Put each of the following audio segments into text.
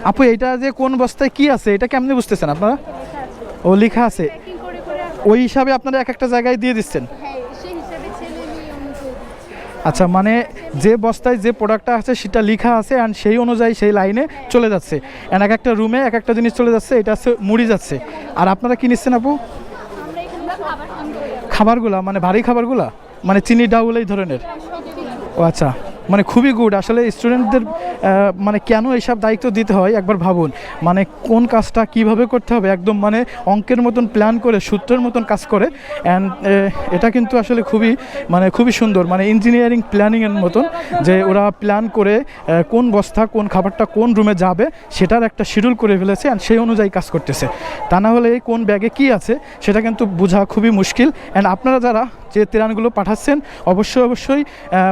আপু এটা যে কোন বস্তায় কি আছে এটা কেমনে বুঝতেছেন আপনারা? ও লেখা আছে, ওই হিসাবে আপনারা এক একটা জায়গায় দিয়ে দিচ্ছেন? আচ্ছা, মানে যে বস্তায় যে প্রোডাক্টটা আছে সেটা লেখা আছে অ্যান্ড সেই অনুযায়ী সেই লাইনে চলে যাচ্ছে, অ্যান্ড এক একটা রুমে এক একটা জিনিস চলে যাচ্ছে, এটা হচ্ছে মুড়ি যাচ্ছে। আর আপনারা কি নিচ্ছেন আপু? খাবারগুলা মানে ভারী খাবারগুলা, মানে চিনি ডাউল এই ধরনের? ও আচ্ছা, মানে খুবই গুড। আসলে স্টুডেন্টদের মানে কেন এইসব দায়িত্ব দিতে হয় একবার ভাবুন। মানে কোন কাজটা কিভাবে করতে হবে একদম মানে অঙ্কের মতন প্ল্যান করে, সূত্রের মতন কাজ করে। অ্যান্ড এটা কিন্তু আসলে খুবই সুন্দর, মানে ইঞ্জিনিয়ারিং প্ল্যানিংয়ের মতন, যে ওরা প্ল্যান করে কোন বস্তা কোন খাবারটা কোন রুমে যাবে সেটার একটা শিডিউল করে ফেলেছে অ্যান্ড সেই অনুযায়ী কাজ করতেছে। তা না হলে কোন ব্যাগে কি আছে সেটা কিন্তু বোঝা খুবই মুশকিল। অ্যান্ড আপনারা যারা যে ত্রাণগুলো পাঠাচ্ছেন অবশ্যই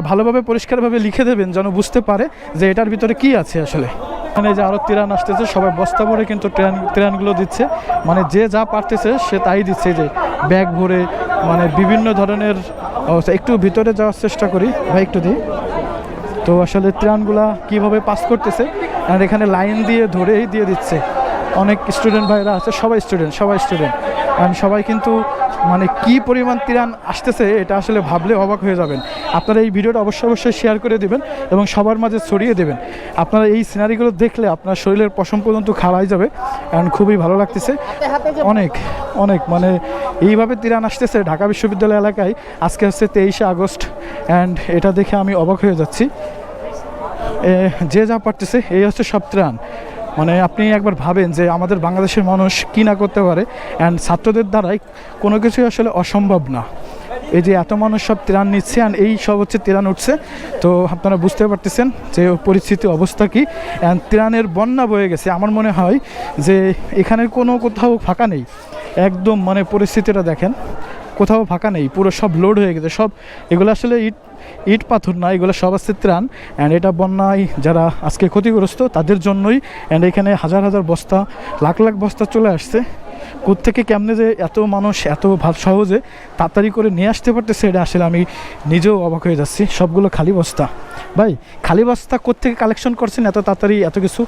ভালোভাবে পরিষ্কারভাবে লিখে দেবেন যেন বুঝতে পারে যে এটার ভিতরে কি আছে আসলে। এখানে যে আরও ত্রাণ আসতেছে, সবাই বস্তা ভরে কিন্তু ত্রাণগুলো দিচ্ছে, মানে যে যা পারতেছে সে তাই দিচ্ছে, যে ব্যাগ ভরে মানে বিভিন্ন ধরনের অবস্থা। একটু ভিতরে যাওয়ার চেষ্টা করি ভাই, একটু দিই। তো আসলে ত্রাণগুলা কীভাবে পাস করতেছে, আর এখানে লাইন দিয়ে ধরেই দিয়ে দিচ্ছে। অনেক স্টুডেন্ট ভাইরা আছে, সবাই স্টুডেন্ট আর সবাই কিন্তু মানে কি পরিমাণ ত্রাণ আসতেছে এটা আসলে ভাবলে অবাক হয়ে যাবেন। আপনারা এই ভিডিওটা অবশ্যই শেয়ার করে দেবেন এবং সবার মাঝে ছড়িয়ে দেবেন। আপনারা এই সিনারিগুলো দেখলে আপনার শরীরের পশম পর্যন্ত খাড়াই যাবে, কারণ খুবই ভালো লাগতেছে। অনেক মানে এইভাবে ত্রাণ আসতেছে ঢাকা বিশ্ববিদ্যালয় এলাকায়। আজকে হচ্ছে 23শে আগস্ট, অ্যান্ড এটা দেখে আমি অবাক হয়ে যাচ্ছি। যে যা পারতেছে এই হচ্ছে সব ত্রাণ। মানে আপনি একবার ভাবেন যে আমাদের বাংলাদেশের মানুষ কী না করতে পারে, অ্যান্ড ছাত্রদের দ্বারাই কোনো কিছুই আসলে অসম্ভব না। এই যে এত মানুষ সব ত্রাণ নিচ্ছে অ্যান্ড এই সব হচ্ছে ত্রাণ উঠছে, তো আপনারা বুঝতে পারতেছেন যে পরিস্থিতি অবস্থা কী। অ্যান্ড ত্রাণের বন্যা বয়ে গেছে। আমার মনে হয় যে এখানে কোথাও ফাঁকা নেই, একদম মানে পরিস্থিতিটা দেখেন, কোথাও ফাঁকা নেই, পুরো সব লোড হয়ে গেছে। সব এগুলো আসলে ইট পাথর না, এগুলো সব আছে ত্রাণ। অ্যান্ড এটা বন্যায় যারা আজকে ক্ষতিগ্রস্ত তাদের জন্যই। অ্যান্ড এখানে হাজার বস্তা, লাখ বস্তা চলে আসছে। কোত্থেকে কেমনে যে এত মানুষ এত সহজে তাড়াতাড়ি করে নিয়ে আসতে পারতেছে এটা আসলে আমি নিজেও অবাক হয়ে যাচ্ছি। সবগুলো খালি বস্তা। ভাই খালি বস্তা কোত্থেকে কালেকশন করছেন এত তাড়াতাড়ি এত কিছু?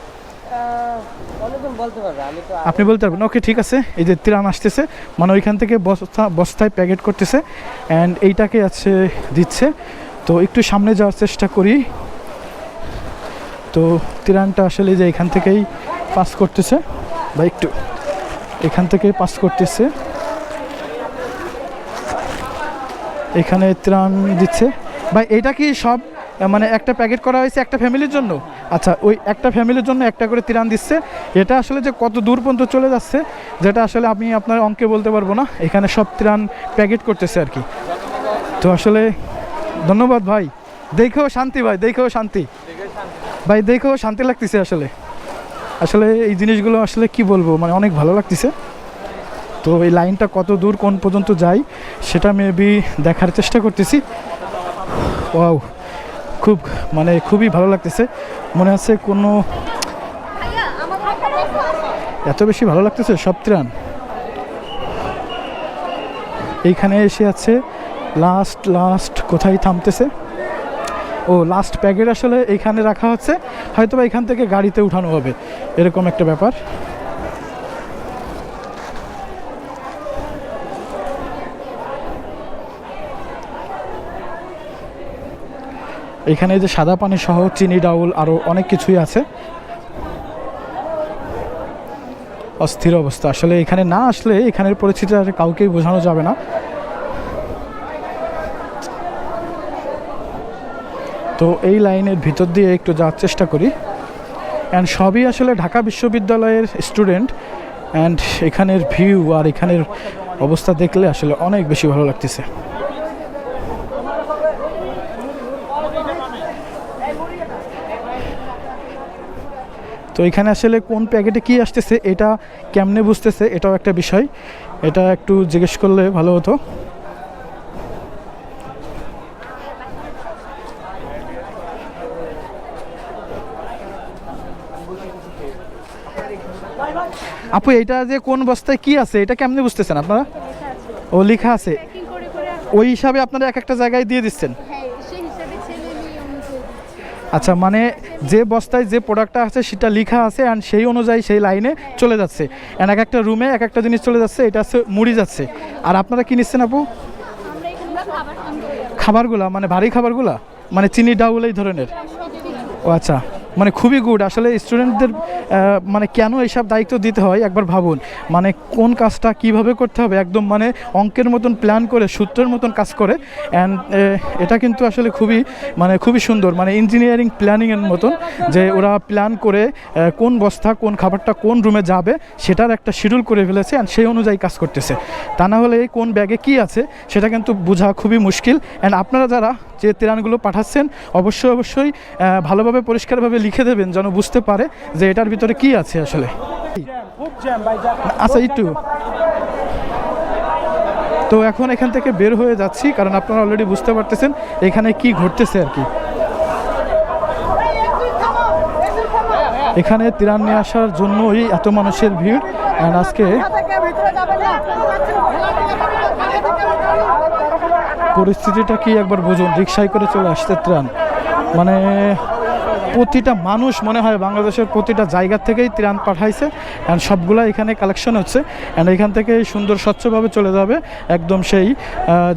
আপনি বলতে পারবেন? ওকে, ঠিক আছে। এই যে ত্রাণ আসতেছে, মানে ওইখান থেকে বস্তায় প্যাকেট করতেছে অ্যান্ড এইটাকে আছে দিচ্ছে। তো একটু সামনে যাওয়ার চেষ্টা করি। তো ত্রাণটা আসলে যে এখান থেকেই পাস করতেছে, বা একটু এখান থেকেই পাস করতেছে, এখানে ত্রাণ দিচ্ছে। ভাই এটা কি সব মানে একটা প্যাকেট করা হয়েছে একটা ফ্যামিলির জন্য? আচ্ছা, ওই একটা ফ্যামিলির জন্য একটা করে ত্রাণ দিচ্ছে। এটা আসলে যে কত দূর পর্যন্ত চলে যাচ্ছে যেটা আসলে আমি আপনার অঙ্কে বলতে পারবো না। এখানে সব ত্রাণ প্যাকেট করতেছে আর কি। তো আসলে ধন্যবাদ ভাই, দেখেও শান্তি ভাই, দেখেও শান্তি ভাই, দেখেও শান্তি লাগতেছে। আসলে এই জিনিসগুলো আসলে কি বলবো, মানে অনেক ভালো লাগতেছে। তো এই লাইনটা কত দূর কোন পর্যন্ত যায় সেটা মেবি দেখার চেষ্টা করতেছি। ওয়াও, খুবই ভালো লাগতেছে। মনে হচ্ছে কোনো এত বেশি ভালো লাগতেছে সব ত্রাণ। এইখানে এসে আছে লাস্ট কোথায় থামতেছে? ও লাস্ট প্যাকেট আসলে এইখানে রাখা হচ্ছে, হয়তো বা এখান থেকে গাড়িতে উঠানো হবে, এরকম একটা ব্যাপার। এখানে যে সাদা পানি সহ চিনি ডাউল আরও অনেক কিছুই আছে। অস্থির অবস্থা। আসলে এখানে না আসলে এখানের পরিস্থিতি আর কাউকেই বোঝানো যাবে না। তো এই লাইনের ভিতর দিয়ে একটু যাওয়ার চেষ্টা করি। অ্যান্ড সবই আসলে ঢাকা বিশ্ববিদ্যালয়ের স্টুডেন্ট। অ্যান্ড এখানের ভিউ আর এখানের অবস্থা দেখলে আসলে অনেক বেশি ভালো লাগতেছে। তো এখানে আসলে কোন প্যাকেটে কি আসতেছে এটা কেমনে বুঝতেছে এটাও একটা বিষয়, এটা একটু জিজ্ঞেস করলে ভালো হতো। আপু এটা যে কোন বস্তায় কি আছে এটা কেমনে বুঝতেছেন আপনারা? ও লেখা আছে, ওই হিসাবে আপনারা এক একটা জায়গায় দিয়ে দিচ্ছেন? আচ্ছা, মানে যে বস্তায় যে প্রোডাক্টটা আছে সেটা লেখা আছে অ্যান্ড সেই অনুযায়ী সেই লাইনে চলে যাচ্ছে, অ্যান্ড এক একটা রুমে এক একটা জিনিস চলে যাচ্ছে, এটা হচ্ছে মুড়ি যাচ্ছে। আর আপনারা কি নিচ্ছেন আপু? খাবারগুলা মানে ভারী খাবারগুলা, মানে চিনি ডাউল এই ধরনের? ও আচ্ছা, মানে খুবই গুড। আসলে স্টুডেন্টদের মানে কেন এইসব দায়িত্ব দিতে হয় একবার ভাবুন। মানে কোন কাজটা কিভাবে করতে হবে একদম মানে অঙ্কের মতন প্ল্যান করে, সূত্রের মতন কাজ করে। অ্যান্ড এটা কিন্তু আসলে খুবই সুন্দর, মানে ইঞ্জিনিয়ারিং প্ল্যানিংয়ের মতন, যে ওরা প্ল্যান করে কোন বস্তা কোন খাবারটা কোন রুমে যাবে সেটার একটা শিডিউল করে ফেলেছে অ্যান্ড সেই অনুযায়ী কাজ করতেছে। তা না হলে কোন ব্যাগে কী আছে সেটা কিন্তু বোঝা খুবই মুশকিল। অ্যান্ড আপনারা যারা যে ত্রাণগুলো পাঠাচ্ছেন অবশ্যই ভালোভাবে পরিষ্কারভাবে লিখে দেবেন, যেন বুঝতে পারে যে এটার ভিতরে কি আছে আসলে। আচ্ছা, একটু তো এখন এখান থেকে বের হয়ে যাচ্ছি, কারণ আপনারা অলরেডি বুঝতে পারতেছেন এখানে কি ঘটতেছে আর কি। এখানে ত্রাণ নিয়ে আসার জন্যই এত মানুষের ভিড়। অ্যান্ড আজকে পরিস্থিতিটা কি একবার বুঝুন, রিক্সায় করে চলে আসছে ত্রাণ। মানে প্রতিটা মানুষ মনে হয় বাংলাদেশের প্রতিটা জায়গা থেকেই ত্রাণ পাঠাইছে, অ্যান্ড সবগুলা এখানে কালেকশন হচ্ছে। অ্যান্ড এখান থেকে সুন্দর স্বচ্ছভাবে চলে যাবে একদম সেই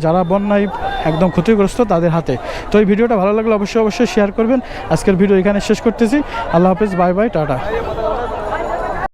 যারা বন্যায় একদম ক্ষতিগ্রস্ত তাদের হাতে। তো এই ভিডিওটা ভালো লাগলে অবশ্যই শেয়ার করবেন। আজকের ভিডিও এখানে শেষ করতেছি। আল্লাহ হাফেজ, বাই বাই, টাটা।